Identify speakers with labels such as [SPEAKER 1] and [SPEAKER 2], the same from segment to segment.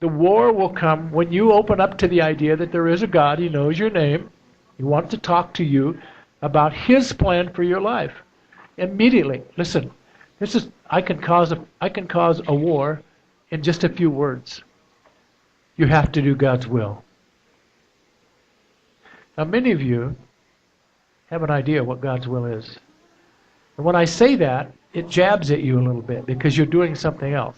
[SPEAKER 1] The war will come when you open up to the idea that there is a God. He knows your name. He wants to talk to you about His plan for your life. Immediately, listen. I can cause a war in just a few words. You have to do God's will. Now, many of you have an idea what God's will is. And when I say that, it jabs at you a little bit because you're doing something else.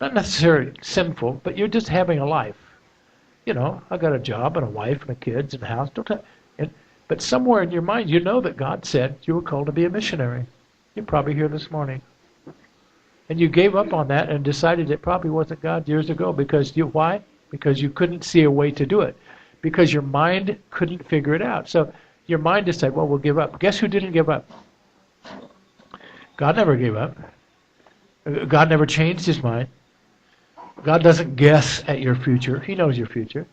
[SPEAKER 1] Not necessarily sinful, but you're just having a life. You know, I got a job and a wife and a kids and a house. But somewhere in your mind, you know that God said you were called to be a missionary. You're probably here this morning. And you gave up on that and decided it probably wasn't God years ago why? Because you couldn't see a way to do it. Because your mind couldn't figure it out. So your mind decided, well, we'll give up. Guess who didn't give up? God never gave up. God never changed His mind. God doesn't guess at your future. He knows your future.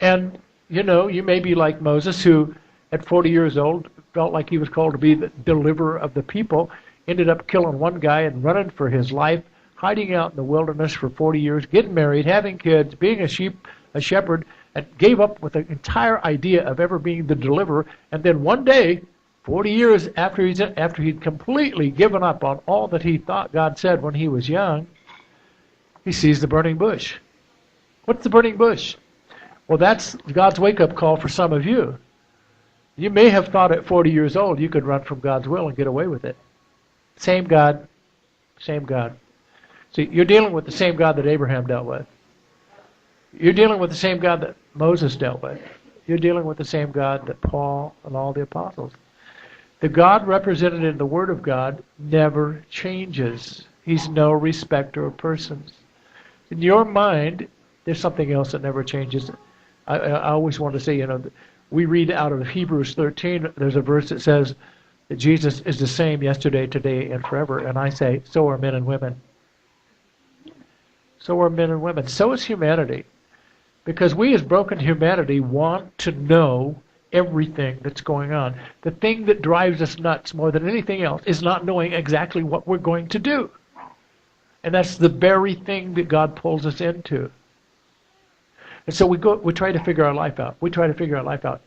[SPEAKER 1] And, you know, you may be like Moses, who at 40 years old felt like he was called to be the deliverer of the people, ended up killing one guy and running for his life, hiding out in the wilderness for 40 years, getting married, having kids, being a shepherd, and gave up with the entire idea of ever being the deliverer. And then one day, 40 years after he'd completely given up on all that he thought God said when he was young, he sees the burning bush. What's the burning bush? Well, that's God's wake-up call for some of you. You may have thought at 40 years old you could run from God's will and get away with it. Same God, same God. See, you're dealing with the same God that Abraham dealt with. You're dealing with the same God that Moses dealt with. You're dealing with the same God that Paul and all the apostles. The God represented in the Word of God never changes. He's no respecter of persons. In your mind, there's something else that never changes. I always want to say, you know, we read out of Hebrews 13, there's a verse that says that Jesus is the same yesterday, today, and forever. And I say, so are men and women. So are men and women. So is humanity. Because we as broken humanity want to know everything that's going on. The thing that drives us nuts more than anything else is not knowing exactly what we're going to do. And that's the very thing that God pulls us into. And so we try to figure our life out. We try to figure our life out.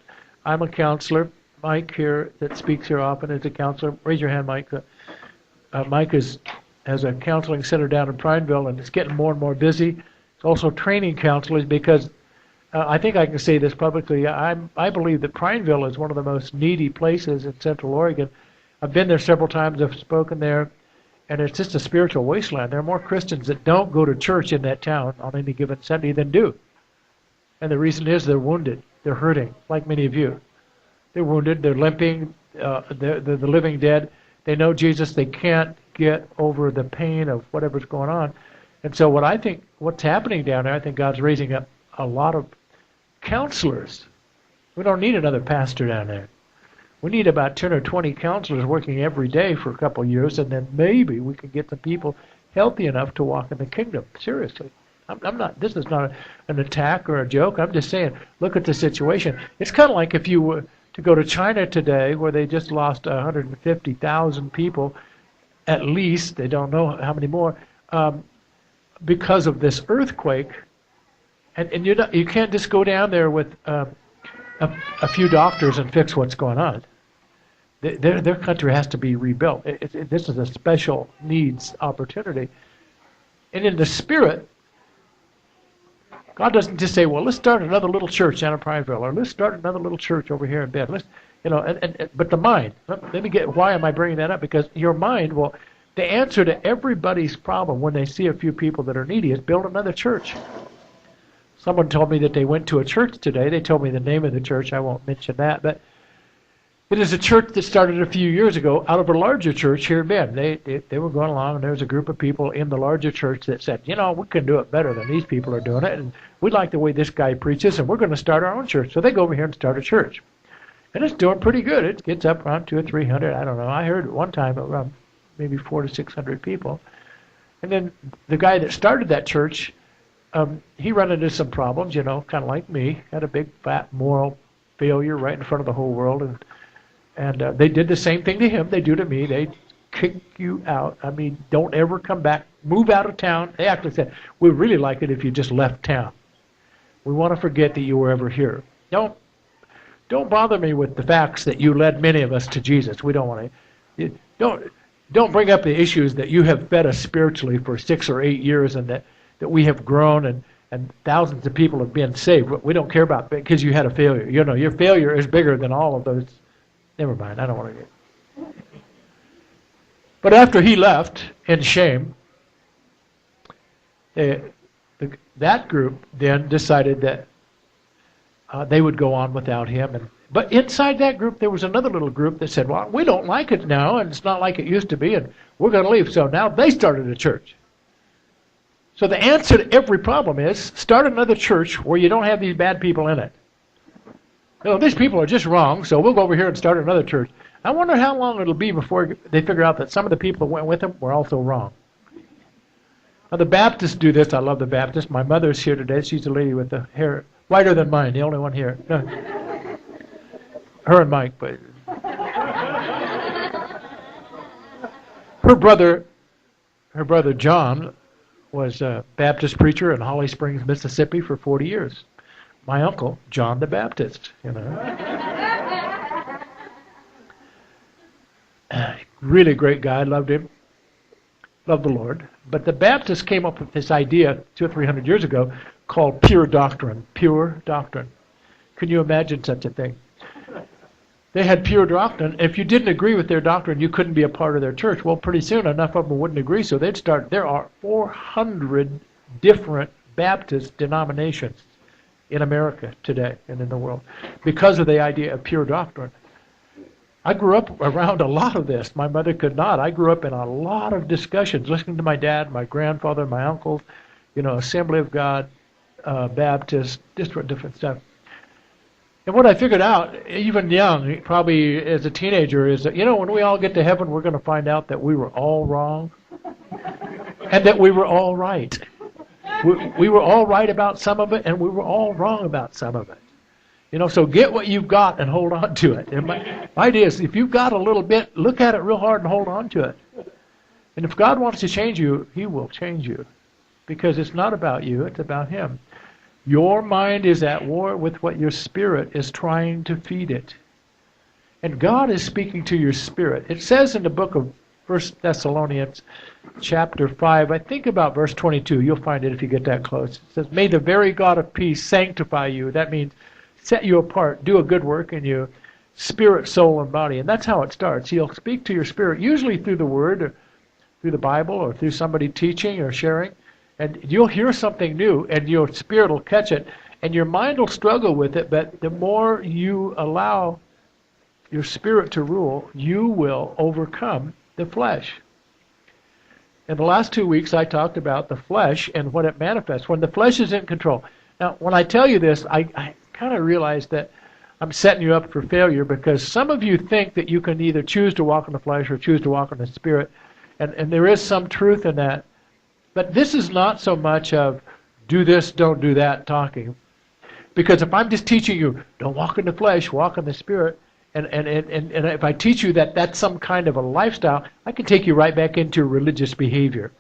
[SPEAKER 1] I'm a counselor. Mike here that speaks here often is a counselor. Raise your hand, Mike. Mike has a counseling center down in Prineville, and it's getting more and more busy. It's also training counselors because I think I can say this publicly. I believe that Prineville is one of the most needy places in Central Oregon. I've been there several times. I've spoken there. And it's just a spiritual wasteland. There are more Christians that don't go to church in that town on any given Sunday than do. And the reason is they're wounded. They're hurting, like many of you. They're wounded. They're limping. They're the living dead. They know Jesus. They can't get over the pain of whatever's going on. And so what I think, what's happening down there, I think God's raising up a lot of counselors. We don't need another pastor down there. We need about 10 or 20 counselors working every day for a couple of years, and then maybe we can get the people healthy enough to walk in the kingdom. Seriously. I'm not, this is not an attack or a joke. I'm just saying, look at the situation. It's kind of like if you were to go to China today, where they just lost 150,000 people, at least, they don't know how many more, because of this earthquake. And you can't just go down there with a few doctors and fix what's going on. Their country has to be rebuilt. This is a special needs opportunity. And in the spirit, God doesn't just say, well, let's start another little church down in Prineville, or let's start another little church over here in Bend. But the mind, let me get, why am I bringing that up? Because your mind will, the answer to everybody's problem when they see a few people that are needy is build another church. Someone told me that they went to a church today. They told me the name of the church. I won't mention that. But it is a church that started a few years ago out of a larger church here in Bend. They were going along, and there was a group of people in the larger church that said, you know, we can do it better than these people are doing it, and we like the way this guy preaches, and we're going to start our own church. So they go over here and start a church. And it's doing pretty good. It gets up around 200 or 300. I don't know. I heard at one time around maybe 400 to 600 people. And then the guy that started that church, he ran into some problems, you know, kind of like me. Had a big, fat moral failure right in front of the whole world. And they did the same thing to him they do to me. They kick you out. I mean, don't ever come back. Move out of town. They actually said, we'd really like it if you just left town. We want to forget that you were ever here. Don't bother me with the facts that you led many of us to Jesus. We don't want to. Don't bring up the issues that you have fed us spiritually for 6 or 8 years and that we have grown and thousands of people have been saved. We don't care about because you had a failure. You know, your failure is bigger than all of those. Never mind, I don't want to get. But after he left in shame, that group then decided that they would go on without him. But inside that group, there was another little group that said, well, we don't like it now, and it's not like it used to be, and we're going to leave. So now they started a church. So the answer to every problem is start another church where you don't have these bad people in it. You know, these people are just wrong, so we'll go over here and start another church. I wonder how long it'll be before they figure out that some of the people that went with them were also wrong. Now, the Baptists do this. I love the Baptists. My mother's here today. She's a lady with the hair whiter than mine, the only one here. No. Her and Mike, but her brother John was a Baptist preacher in Holly Springs, Mississippi for 40 years. My uncle, John the Baptist, you know. Really great guy, loved him, loved the Lord. But the Baptists came up with this idea 200 or 300 years ago called pure doctrine. Pure doctrine. Can you imagine such a thing? They had pure doctrine. If you didn't agree with their doctrine, you couldn't be a part of their church. Well, pretty soon enough of them wouldn't agree, so they'd start. There are 400 different Baptist denominations in America today and in the world because of the idea of pure doctrine. I grew up around a lot of this. My mother could not. I grew up in a lot of discussions, listening to my dad, my grandfather, my uncles, you know, Assembly of God, Baptist, different stuff. And what I figured out, even young, probably as a teenager, is that, you know, when we all get to heaven, we're going to find out that we were all wrong and that we were all right. We were all right about some of it, and we were all wrong about some of it. You know, so get what you've got and hold on to it. And my idea is, if you've got a little bit, look at it real hard and hold on to it. And if God wants to change you, he will change you. Because it's not about you, it's about him. Your mind is at war with what your spirit is trying to feed it. And God is speaking to your spirit. It says in the book of 1 Thessalonians chapter 5, I think about verse 22. You'll find it if you get that close. It says, may the very God of peace sanctify you. That means set you apart, do a good work in you, spirit, soul, and body. And that's how it starts. He'll speak to your spirit, usually through the Word, or through the Bible, or through somebody teaching or sharing. And you'll hear something new, and your spirit will catch it, and your mind will struggle with it, but the more you allow your spirit to rule, you will overcome the flesh. In the last 2 weeks, I talked about the flesh and what it manifests, when the flesh is in control. Now, when I tell you this, I kind of realize that I'm setting you up for failure, because some of you think that you can either choose to walk in the flesh or choose to walk in the spirit, and there is some truth in that. But this is not so much of do this, don't do that talking. Because if I'm just teaching you, don't walk in the flesh, walk in the spirit, and if I teach you that that's some kind of a lifestyle, I can take you right back into religious behavior,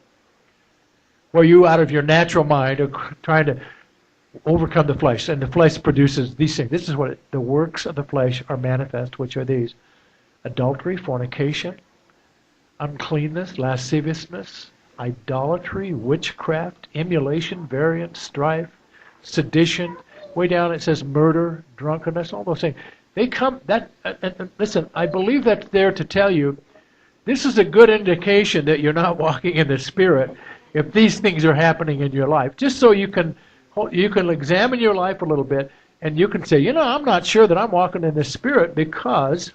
[SPEAKER 1] where you, out of your natural mind, are trying to overcome the flesh, and the flesh produces these things. This is what the works of the flesh are manifest, which are these: adultery, fornication, uncleanness, lasciviousness, idolatry, witchcraft, emulation, variance, strife, sedition. Way down it says murder, drunkenness, all those things. They come, listen, I believe that's there to tell you, this is a good indication that you're not walking in the Spirit if these things are happening in your life. Just so you can examine your life a little bit, and you can say, you know, I'm not sure that I'm walking in the Spirit because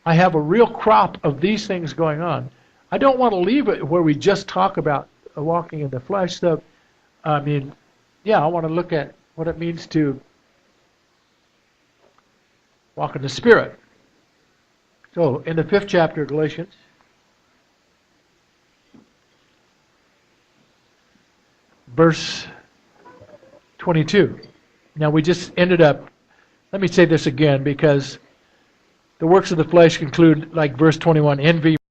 [SPEAKER 1] I have a real crop of these things going on. I don't want to leave it where we just talk about walking in the flesh. So, I mean, yeah, I want to look at what it means to walk in the Spirit. So, in the 5th chapter of Galatians, verse 22. Now, we just ended up, let me say this again, because the works of the flesh include, like verse 21, envy,